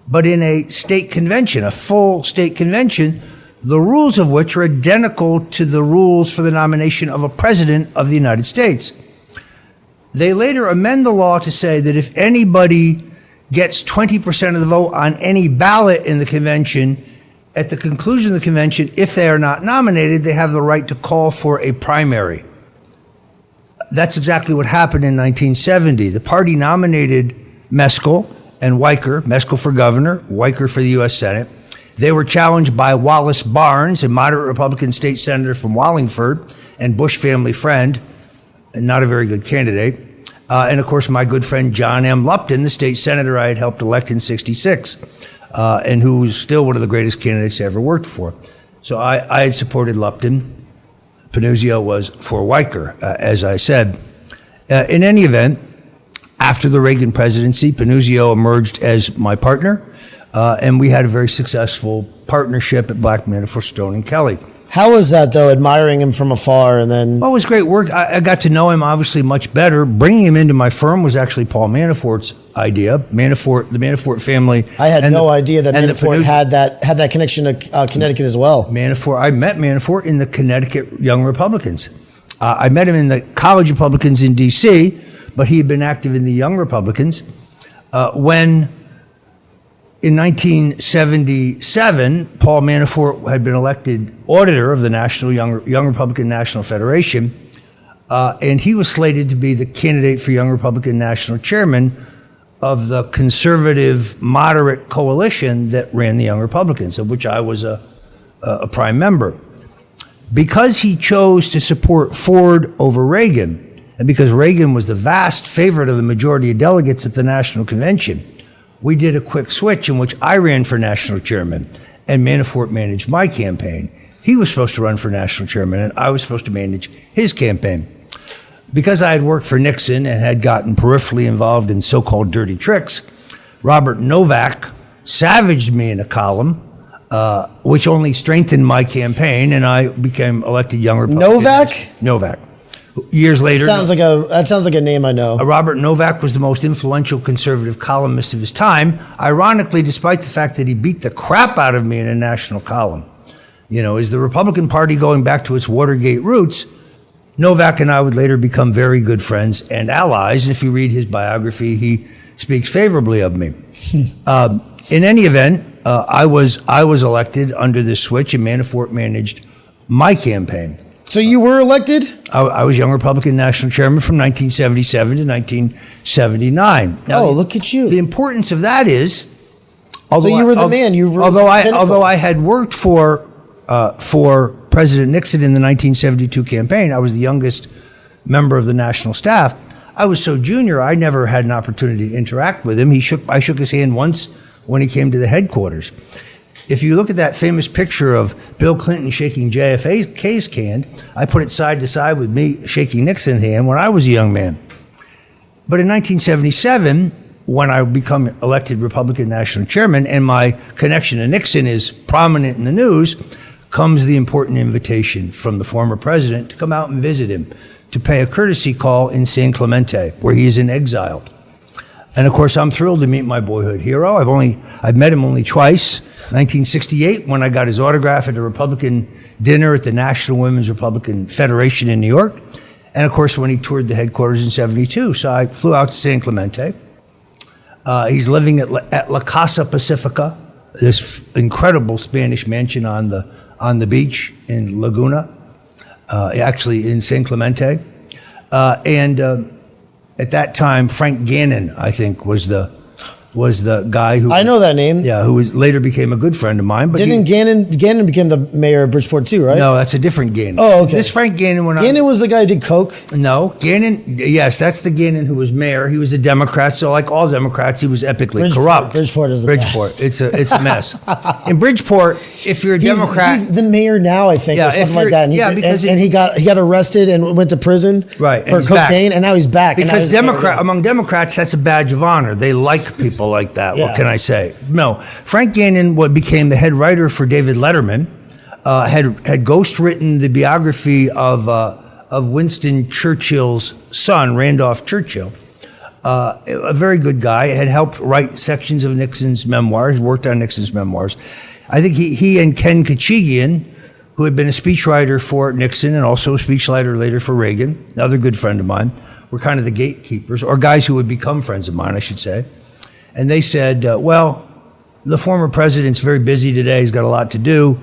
but in a state convention, a full state convention, the rules of which are identical to the rules for the nomination of a president of the United States. They later amend the law to say that if anybody gets 20% of the vote on any ballot in the convention, at the conclusion of the convention, if they are not nominated, they have the right to call for a primary. That's exactly what happened in 1970. The party nominated Meskel and Weicker, Meskel for governor, Weicker for the U.S. Senate. They were challenged by Wallace Barnes, a moderate Republican state senator from Wallingford and Bush family friend, and not a very good candidate. And of course, my good friend John M. Lupton, the state senator I had helped elect in '66, and who was still one of the greatest candidates I ever worked for. So I had supported Lupton. Panuzio was for Weicker, as I said. In any event, after the Reagan presidency, Panuzio emerged as my partner, and we had a very successful partnership at Black Manafort, Stone and Kelly. How was that, though, admiring him from afar and then... Well, it was great work. I got to know him, obviously, much better. Bringing him into my firm was actually Paul Manafort's idea. The Manafort family... I had no idea that Manafort had that connection to Connecticut as well. I met Manafort in the Connecticut Young Republicans. I met him in the College Republicans in D.C., but he had been active in the Young Republicans. When... In 1977, Paul Manafort had been elected auditor of the Young Republican National Federation, and he was slated to be the candidate for Young Republican National Chairman of the conservative moderate coalition that ran the Young Republicans, of which I was a prime member. Because he chose to support Ford over Reagan, and because Reagan was the vast favorite of the majority of delegates at the National Convention, we did a quick switch in which I ran for national chairman and Manafort managed my campaign. He was supposed to run for national chairman and I was supposed to manage his campaign. Because I had worked for Nixon and had gotten peripherally involved in so-called dirty tricks, Robert Novak savaged me in a column, which only strengthened my campaign, and I became elected Young Republican. Novak. Years later, that sounds like a name I know. Robert Novak was the most influential conservative columnist of his time. Ironically, despite the fact that he beat the crap out of me in a national column, is the Republican Party going back to its Watergate roots? Novak and I would later become very good friends and allies. And if you read his biography, he speaks favorably of me. In any event, I was elected under this switch, and Manafort managed my campaign. So you were elected? I was Young Republican National Chairman from 1977 to 1979. Now, look at you. The importance of that is, so you were the man. Although I had worked for President Nixon in the 1972 campaign, I was the youngest member of the national staff. I was so junior, I never had an opportunity to interact with him. I shook his hand once when he came to the headquarters. If you look at that famous picture of Bill Clinton shaking JFK's hand, I put it side to side with me shaking Nixon's hand when I was a young man. But in 1977, when I become elected Republican National Chairman and my connection to Nixon is prominent in the news, comes the important invitation from the former president to come out and visit him, to pay a courtesy call in San Clemente, where he is in exile. And of course, I'm thrilled to meet my boyhood hero. I've met him only twice. 1968, when I got his autograph at a Republican dinner at the National Women's Republican Federation in New York. And of course, when he toured the headquarters in 72. So I flew out to San Clemente. He's living at La Casa Pacifica, this incredible Spanish mansion on the beach in Laguna, actually in San Clemente. And at that time, Frank Gannon, I think, was the guy who... I know that name. Yeah, who later became a good friend of mine. But Gannon became the mayor of Bridgeport too, right? No, that's a different Gannon. Oh, okay. This Frank Gannon... Gannon was the guy who did coke? No, Gannon... Yes, that's the Gannon who was mayor. He was a Democrat, so like all Democrats, he was epically corrupt. Bridgeport is Bridgeport. It's a mess. In Bridgeport, if you're a Democrat, he's the mayor now, I think, or something like that. And he got arrested and went to prison for cocaine, and now he's back. Because among Democrats, that's a badge of honor. They like people like that. Yeah. What can I say? No, Frank Gannon, what became the head writer for David Letterman, had ghostwritten the biography of Winston Churchill's son, Randolph Churchill. A very good guy, had helped write sections of Nixon's memoirs, worked on Nixon's memoirs. I think he and Ken Kachigian, who had been a speechwriter for Nixon and also a speechwriter later for Reagan, another good friend of mine, were kind of the gatekeepers, or guys who would become friends of mine, I should say. And they said, well, the former president's very busy today. He's got a lot to do.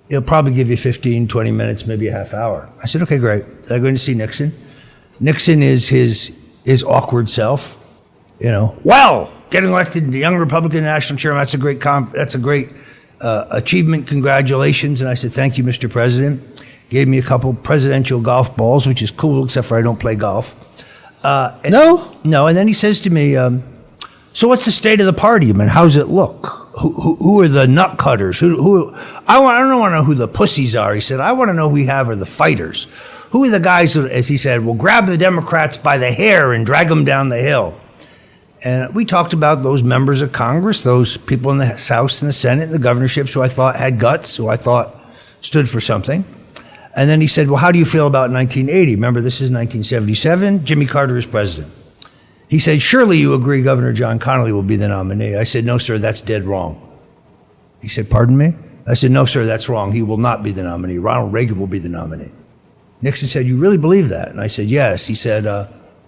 He'll probably give you 15, 20 minutes, maybe a half hour. I said, okay, great. So I'm going to see Nixon. Nixon is his awkward self, well, getting elected young Republican national chairman, that's a great achievement, congratulations. And I said, thank you, Mr. President. Gave me a couple presidential golf balls, which is cool, except for I don't play golf. No, and then he says to me, so what's the state of the party? I mean, how's it look? Who are the nut cutters? I don't want to know who the pussies are. He said, I want to know who we have are the fighters. Who are the guys that, as he said, will grab the Democrats by the hair and drag them down the hill? And we talked about those members of Congress, those people in the House and the Senate and the governorships who I thought had guts, who I thought stood for something. And then he said, well, how do you feel about 1980? Remember, this is 1977. Jimmy Carter is president. He said, surely you agree Governor John Connally will be the nominee. I said, no, sir, that's dead wrong. He said, pardon me? I said, no, sir, that's wrong. He will not be the nominee. Ronald Reagan will be the nominee. Nixon said, you really believe that? And I said, yes. He said,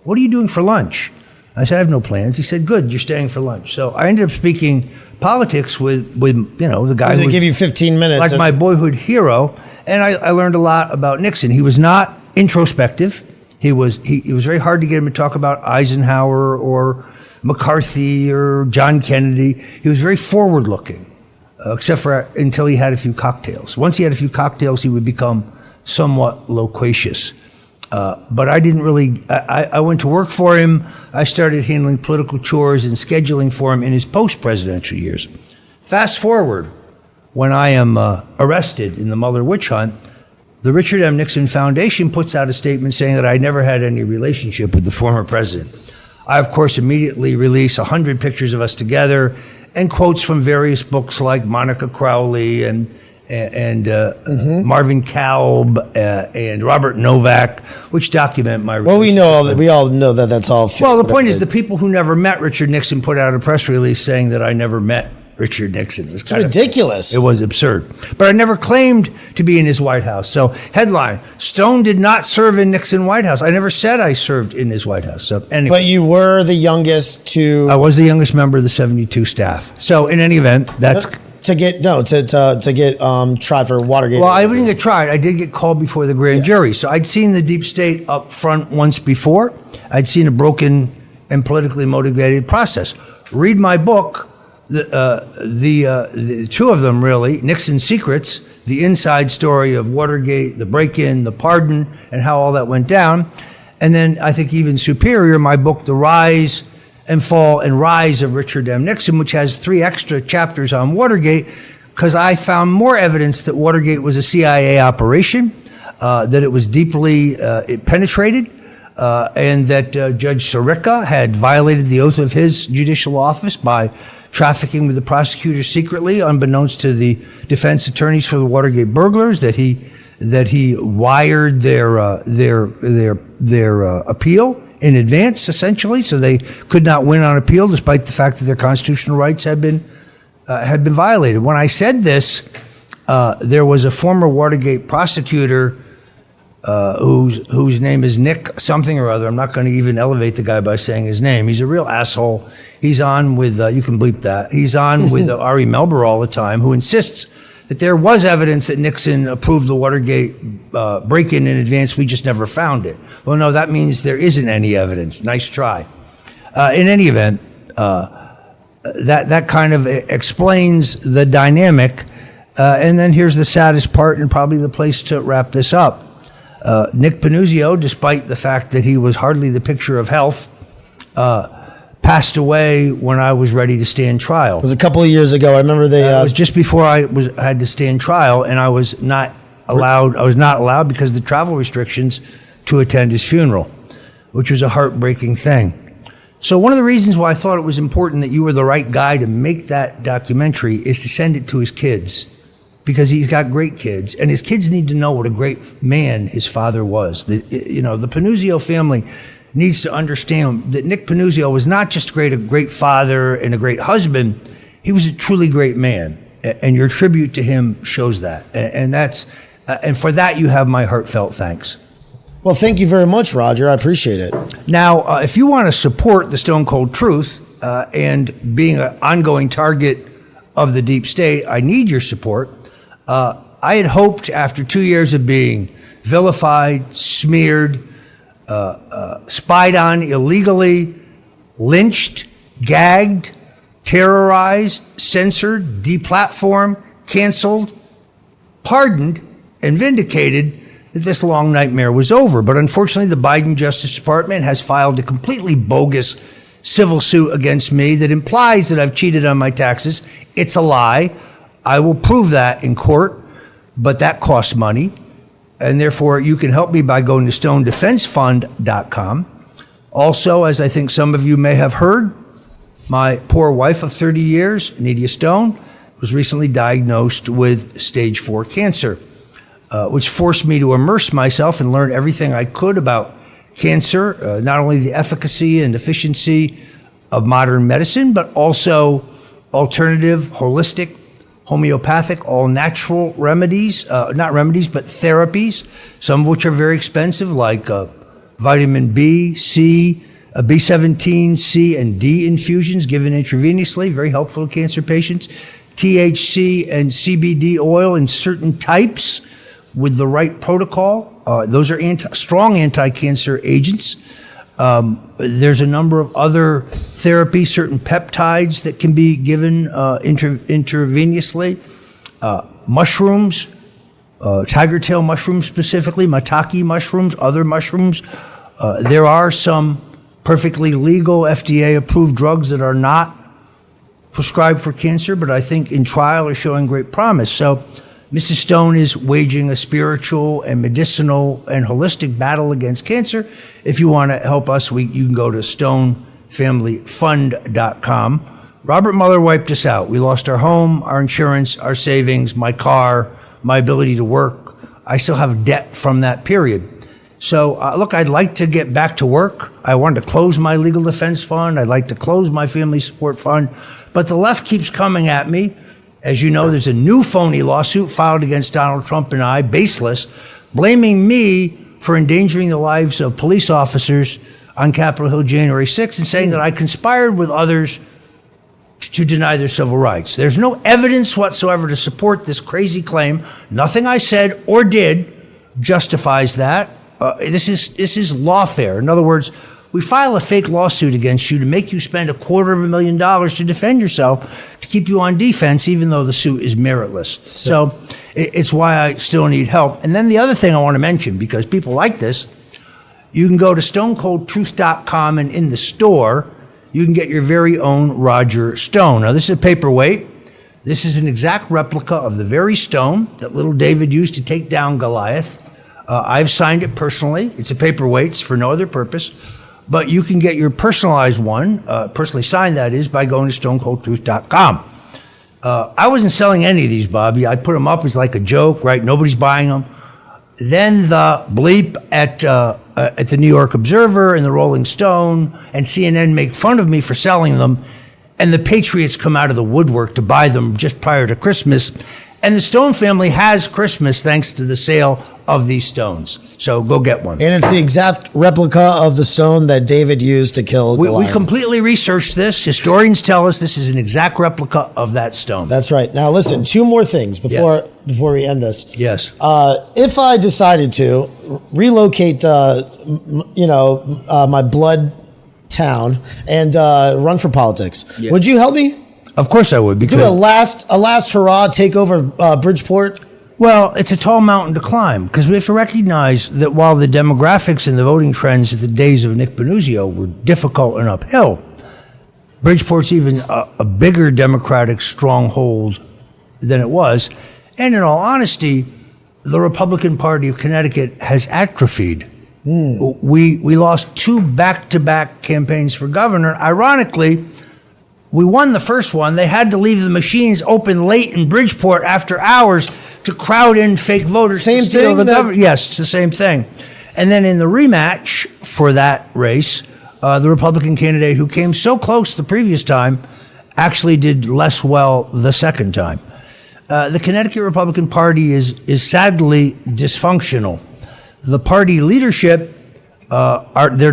what are you doing for lunch? I said, I have no plans. He said, good, you're staying for lunch. So I ended up speaking politics with the guy who give you 15 minutes. Like my boyhood hero. And I learned a lot about Nixon. He was not introspective. It was very hard to get him to talk about Eisenhower or McCarthy or John Kennedy. He was very forward-looking, except for until he had a few cocktails. Once he had a few cocktails, he would become somewhat loquacious. But I didn't really, I went to work for him. I started handling political chores and scheduling for him in his post-presidential years. Fast forward, when I am arrested in the Mueller witch hunt, the Richard M. Nixon Foundation puts out a statement saying that I never had any relationship with the former president. I, of course, immediately release 100 pictures of us together and quotes from various books like Monica Crowley and Marvin Kalb and Robert Novak, which document my. Well, we all know that that's all. Well, the point is, the people who never met Richard Nixon put out a press release saying that I never met Richard Nixon. It was ridiculous. It was absurd. But I never claimed to be in his White House. So, headline: Stone did not serve in Nixon White House. I never said I served in his White House. So, anyway. But you were the youngest to. I was the youngest member of the 72 staff. So, in any event, that's. To get tried for Watergate. Well, I didn't get tried. I did get called before the grand jury. So I'd seen the deep state up front once before. I'd seen a broken and politically motivated process. Read my book, the two of them really, Nixon's Secrets, the inside story of Watergate, the break-in, the pardon, and how all that went down. And then I think even superior, my book, The Rise and Fall and Rise of Richard M. Nixon, which has 3 extra chapters on Watergate, because I found more evidence that Watergate was a CIA operation, that it was deeply it penetrated, and that Judge Sirica had violated the oath of his judicial office by trafficking with the prosecutors secretly, unbeknownst to the defense attorneys for the Watergate burglars, that he wired their appeal in advance, essentially, so they could not win on appeal, despite the fact that their constitutional rights had been violated. When I said this, there was a former Watergate prosecutor whose name is Nick something or other. I'm not going to even elevate the guy by saying his name. He's a real asshole. He's on with, you can bleep that, he's on with Ari Melber all the time, who insists that there was evidence that Nixon approved the Watergate break-in in advance. We just never found it. Well, no, that means there isn't any evidence. Nice try. In any event, that kind of explains the dynamic. And then here's the saddest part and probably the place to wrap this up. Nick Panuzio, despite the fact that he was hardly the picture of health, passed away when I was ready to stand trial. It was a couple of years ago. I remember they. It was just before I had to stand trial, and I was not allowed. I was not allowed because of the travel restrictions to attend his funeral, which was a heartbreaking thing. So one of the reasons why I thought it was important that you were the right guy to make that documentary is to send it to his kids, because he's got great kids, and his kids need to know what a great man his father was. The Panuzio family needs to understand that Nick Panuzio was not just a great father and a great husband. He was a truly great man, and your tribute to him shows that. And for that, you have my heartfelt thanks. Well, thank you very much, Roger. I appreciate it. Now, if you want to support the Stone Cold Truth and being an ongoing target of the deep state, I need your support. I had hoped after 2 years of being vilified, smeared, spied on illegally, lynched, gagged, terrorized, censored, deplatformed, canceled, pardoned, and vindicated, that this long nightmare was over. But unfortunately, the Biden Justice Department has filed a completely bogus civil suit against me that implies that I've cheated on my taxes. It's a lie. I will prove that in court, but that costs money. And therefore, you can help me by going to stonedefensefund.com. Also, as I think some of you may have heard, my poor wife of 30 years, Nydia Stone, was recently diagnosed with stage 4 cancer, which forced me to immerse myself and learn everything I could about cancer, not only the efficacy and efficiency of modern medicine, but also alternative, holistic, homeopathic, all natural remedies, not remedies, but therapies, some of which are very expensive, like vitamin B, C, B17, C, and D infusions given intravenously, very helpful to cancer patients, THC and CBD oil in certain types with the right protocol. Those are strong anti-cancer agents. There's a number of other therapies, certain peptides that can be given intravenously. Mushrooms, tiger tail mushrooms specifically, maitake mushrooms, other mushrooms. There are some perfectly legal FDA-approved drugs that are not prescribed for cancer, but I think in trial are showing great promise. So Mrs. Stone is waging a spiritual and medicinal and holistic battle against cancer. If you want to help us, you can go to stonefamilyfund.com. Robert Mueller wiped us out. We lost our home, our insurance, our savings, my car, my ability to work. I still have debt from that period. So, look, I'd like to get back to work. I wanted to close my legal defense fund. I'd like to close my family support fund. But the left keeps coming at me. As you know, there's a new phony lawsuit filed against Donald Trump and I, baseless, blaming me for endangering the lives of police officers on Capitol Hill January 6th and saying that I conspired with others to deny their civil rights. There's no evidence whatsoever to support this crazy claim. Nothing I said or did justifies that. This is lawfare. In other words, we file a fake lawsuit against you to make you spend $250,000 to defend yourself, to keep you on defense, even though the suit is meritless. So it's why I still need help. And then the other thing I want to mention, because people like this, you can go to stonecoldtruth.com, and in the store, you can get your very own Roger Stone. Now, this is a paperweight. This is an exact replica of the very stone that little David used to take down Goliath. I've signed it personally. It's a paperweight. It's for no other purpose. But you can get your personalized one, personally signed that is, by going to stonecoldtruth.com. I wasn't selling any of these, Bobby. I put them up as like a joke, right? Nobody's buying them. Then the bleep at the New York Observer and the Rolling Stone and CNN make fun of me for selling them. And the Patriots come out of the woodwork to buy them just prior to Christmas. And the Stone family has Christmas thanks to the sale of these stones. So go get one. And it's the exact replica of the stone that David used to kill Goliath. We completely researched this. Historians tell us this is an exact replica of that stone. That's right. Now listen, two more things before we end this. Yes. If I decided to relocate, my blood town and run for politics, would you help me? Of course I would. Do a last hurrah, take over Bridgeport. Well, it's a tall mountain to climb, because we have to recognize that while the demographics and the voting trends at the days of Nick Panuzio were difficult and uphill, Bridgeport's even a bigger Democratic stronghold than it was. And in all honesty, the Republican Party of Connecticut has atrophied. We lost 2 back-to-back campaigns for governor. Ironically, we won the first one. They had to leave the machines open late in Bridgeport after hours to crowd in fake voters. Same to steal thing. Yes, it's the same thing. And then in the rematch for that race, the Republican candidate who came so close the previous time actually did less well the second time. The Connecticut Republican Party is sadly dysfunctional. The party leadership they're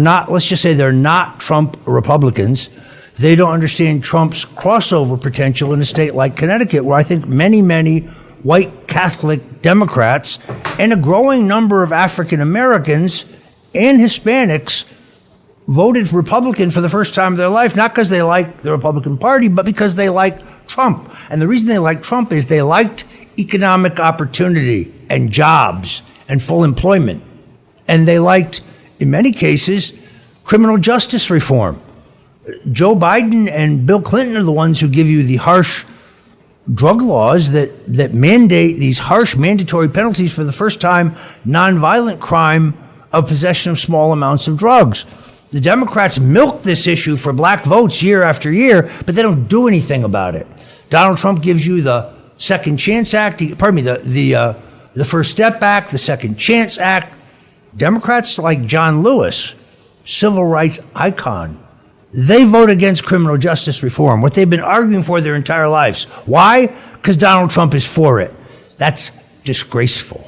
not Trump Republicans. They don't understand Trump's crossover potential in a state like Connecticut, where I think many white Catholic Democrats and a growing number of African Americans and Hispanics voted Republican for the first time of their life, not because they like the Republican Party, but because they like Trump. And the reason they like Trump is they liked economic opportunity and jobs and full employment. And they liked, in many cases, criminal justice reform. Joe Biden and Bill Clinton are the ones who give you the harsh drug laws that mandate these harsh mandatory penalties for the first time nonviolent crime of possession of small amounts of drugs. The Democrats milk this issue for black votes year after year, but they don't do anything about it. Donald Trump gives you the Second Chance Act, the First Step Act, the Second Chance Act. Democrats like John Lewis, civil rights icon, they vote against criminal justice reform, what they've been arguing for their entire lives. Why? Because Donald Trump is for it. That's disgraceful.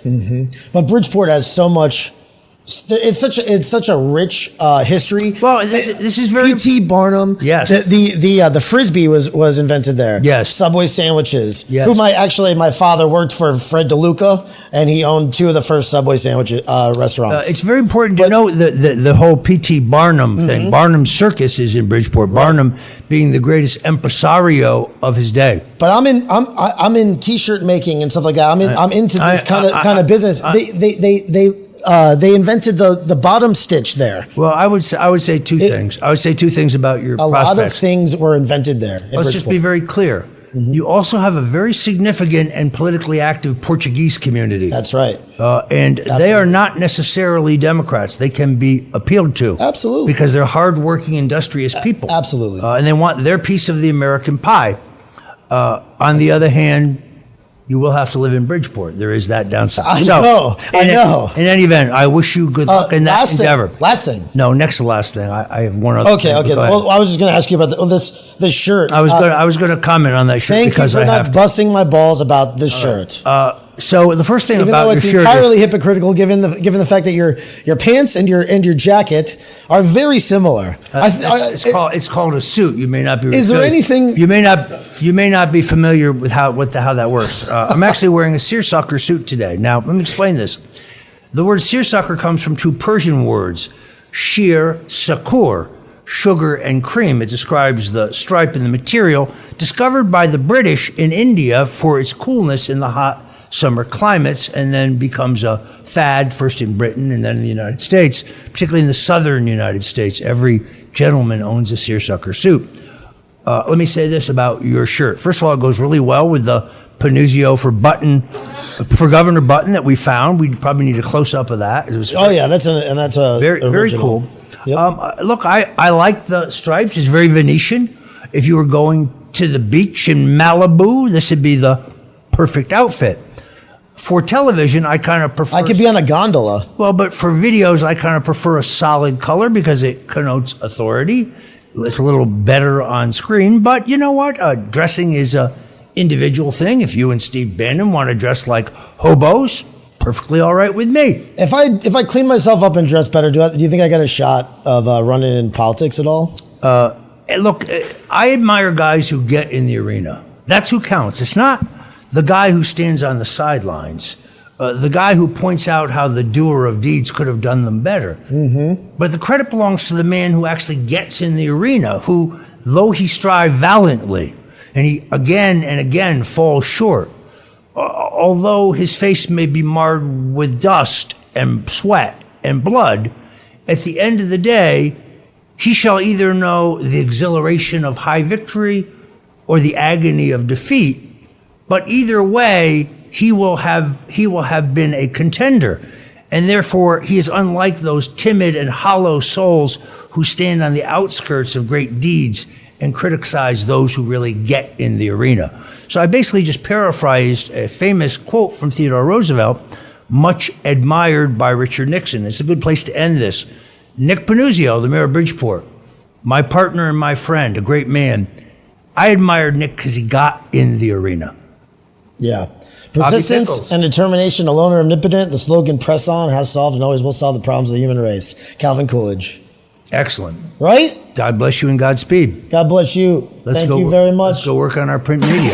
But Bridgeport has so much. It's such a rich history. Well, this is very P.T. Barnum. Yes. The Frisbee was invented there. Yes. Subway sandwiches. Yes. My father worked for Fred DeLuca, and he owned 2 of the first Subway sandwich restaurants. It's very important to know the whole P.T. Barnum thing. Barnum's Circus is in Bridgeport. Right. Barnum being the greatest impresario of his day. But I'm in T-shirt making and stuff like that. I'm into this kind of business. They invented the bottom stitch there. Well, I would say two things. I would say 2 things about your prospects. A lot of things were invented there. Let's just be very clear. You also have a very significant and politically active Portuguese community. That's right. And they are not necessarily Democrats. They can be appealed to. Absolutely. Because they're hardworking, industrious people. Absolutely. And they want their piece of the American pie. On the other hand, you will have to live in Bridgeport. There is that downside. I know. In any event, I wish you good luck in that endeavor. Last thing. No, next to last thing. I have one other thing. Okay. Well, I was just going to ask you about this shirt. I was going to comment on that shirt because I have Thank you for not busting my balls about this shirt. So the first thing about your shirt, even though it's entirely hypocritical, given the fact that your pants and your jacket are very similar. It's called a suit. You may not be. Is there anything you may not be familiar with how that works? I'm actually wearing a seersucker suit today. Now let me explain this. The word seersucker comes from 2 Persian words, sheer, sakur, sugar and cream. It describes the stripe in the material discovered by the British in India for its coolness in the hot summer climates, and then becomes a fad first in Britain and then in the United States, particularly in the southern United States. Every gentleman owns a seersucker suit. Let me say this about your shirt. First of all, it goes really well with the Panuzio for Governor button that we found. We probably need a close up of that. That's a very cool. Yep. Look, I like the stripes. It's very Venetian. If you were going to the beach in Malibu, this would be the perfect outfit. For television, I kind of prefer... I could be on a gondola. Well, but for videos, I kind of prefer a solid color because it connotes authority. It's a little better on screen. But you know what? Dressing is a individual thing. If you and Steve Bannon want to dress like hobos, perfectly all right with me. If I clean myself up and dress better, do you think I got a shot of running in politics at all? Look, I admire guys who get in the arena. That's who counts. It's not the guy who stands on the sidelines, the guy who points out how the doer of deeds could have done them better. But the credit belongs to the man who actually gets in the arena, who, though he strive valiantly, and he again and again falls short, although his face may be marred with dust and sweat and blood, at the end of the day, he shall either know the exhilaration of high victory or the agony of defeat, but either way, he will have been a contender. And therefore, he is unlike those timid and hollow souls who stand on the outskirts of great deeds and criticize those who really get in the arena. So I basically just paraphrased a famous quote from Theodore Roosevelt, much admired by Richard Nixon. It's a good place to end this. Nick Panuzio, the mayor of Bridgeport, my partner and my friend, a great man. I admired Nick because he got in the arena. Yeah. Persistence and determination alone are omnipotent. The slogan "Press On" has solved and always will solve the problems of the human race. Calvin Coolidge. Excellent. Right? God bless you and Godspeed. God bless you. Thank you very much. Let's go work on our print media.